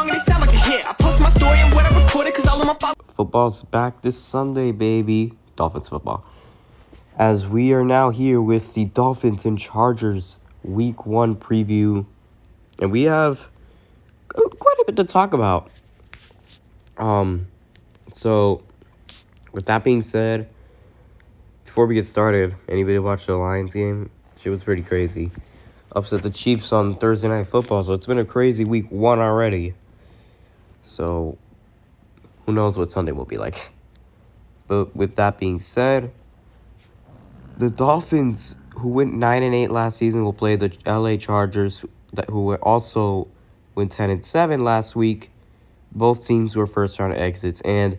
song and they sound like a hit. I post my story and what I recorded cause all of my followers. Football's back this Sunday, baby. Dolphins football. As we are now here with the Dolphins and Chargers Week 1 preview. And we have quite a bit to talk about. So, with that being said, before we get started, anybody watch the Lions game? Shit was pretty crazy. Upset the Chiefs on Thursday Night Football, so it's been a crazy Week 1 already. So, who knows what Sunday will be like. But with that being said, the Dolphins, who went 9-8 last season, will play the LA Chargers, who also went 10-7 last week. Both teams were first-round exits, and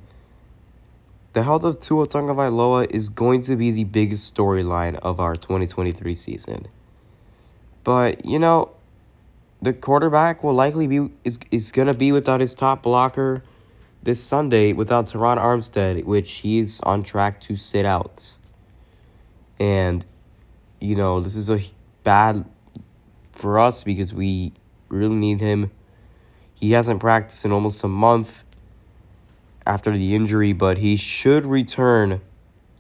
the health of Tua Tagovailoa is going to be the biggest storyline of our 2023 season. But, you know, the quarterback will likely be is going to be without his top blocker this Sunday, without Teron Armstead, which he's on track to sit out. And, you know, this is a bad for us because we really need him. He hasn't practiced in almost a month after the injury, but he should return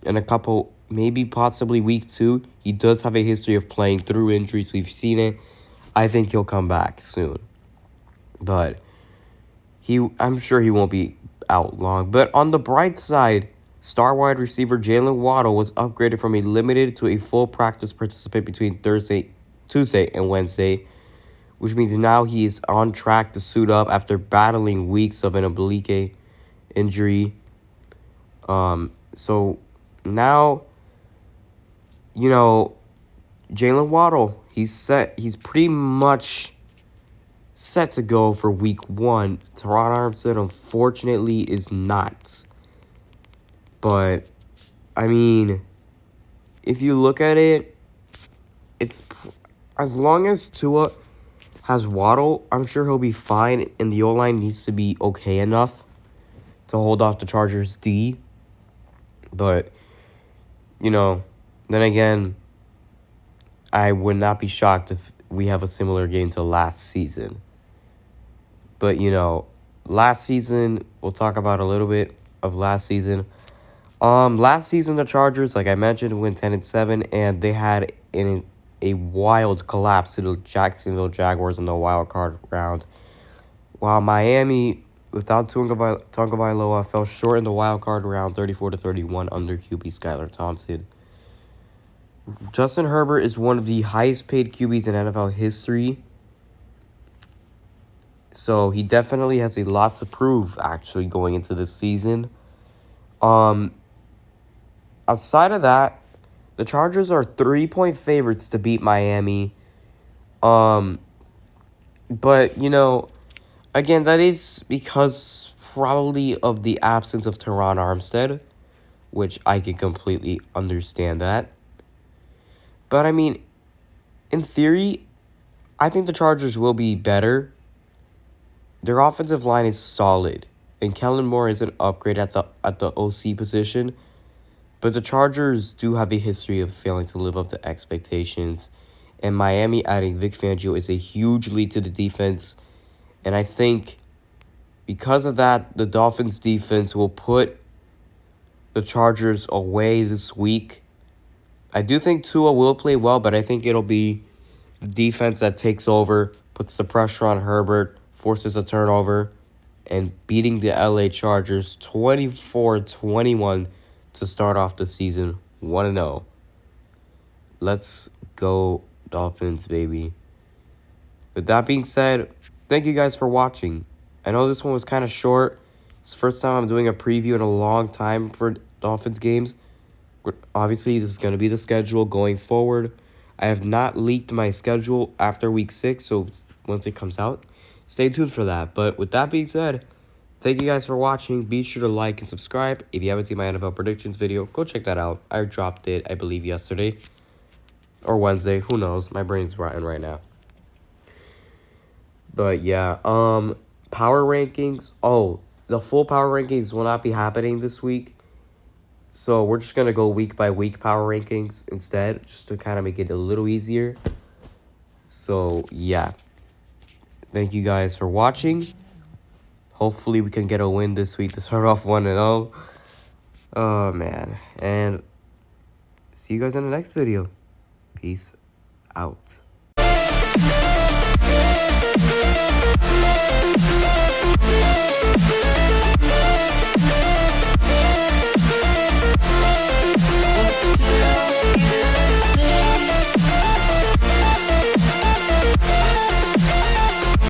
in a couple, maybe possibly week 2. He does have a history of playing through injuries. We've seen it. I think he'll come back soon. But I'm sure he won't be out long. But on the bright side, star wide receiver Jalen Waddle was upgraded from a limited to a full practice participant between Tuesday and Wednesday, which means now he is on track to suit up after battling weeks of an oblique injury. So now, you know, Jalen Waddle, he's set. He's pretty much set to go for Week 1. Teron Armstead, unfortunately, is not. But, I mean, if you look at it, it's as long as Tua has Waddle, I'm sure he'll be fine, and the O-line needs to be okay enough to hold off the Chargers' D. But, you know, then again, I would not be shocked if we have a similar game to last season. But, you know, last season, we'll talk about a little bit of last season. Last season, the Chargers, like I mentioned, went 10-7, and they had a wild collapse to the Jacksonville Jaguars in the wild card round. While Miami, without Tagovailoa, fell short in the wild card round 34-31 under QB Skylar Thompson. Justin Herbert is one of the highest paid QBs in NFL history. So he definitely has a lot to prove, actually, going into this season. Outside of that, the Chargers are 3-point favorites to beat Miami. But, you know, again, that is because probably of the absence of Teron Armstead, which I can completely understand that. But, I mean, in theory, I think the Chargers will be better. Their offensive line is solid, and Kellen Moore is an upgrade at the OC position. But the Chargers do have a history of failing to live up to expectations, and Miami adding Vic Fangio is a huge lead to the defense. And I think because of that, the Dolphins' defense will put the Chargers away this week. I do think Tua will play well, but I think it'll be the defense that takes over, puts the pressure on Herbert, forces a turnover, and beating the LA Chargers 24-21 to start off the season 1-0. Let's go Dolphins, baby. With that being said, thank you guys for watching. I know this one was kind of short. It's the first time I'm doing a preview in a long time for Dolphins games. Obviously, this is going to be the schedule going forward. I have not leaked my schedule after Week 6, so once it comes out, stay tuned for that. But with that being said, thank you guys for watching. Be sure to like and subscribe. If you haven't seen my NFL predictions video, go check that out. I dropped it, I believe, yesterday or Wednesday. Who knows? My brain's rotten right now. But yeah, power rankings. Oh, the full power rankings will not be happening this week. So we're just going to go week by week power rankings instead, just to kind of make it a little easier. So, yeah. Thank you guys for watching. Hopefully, we can get a win this week to start off 1-0. Oh, man. And see you guys in the next video. Peace out.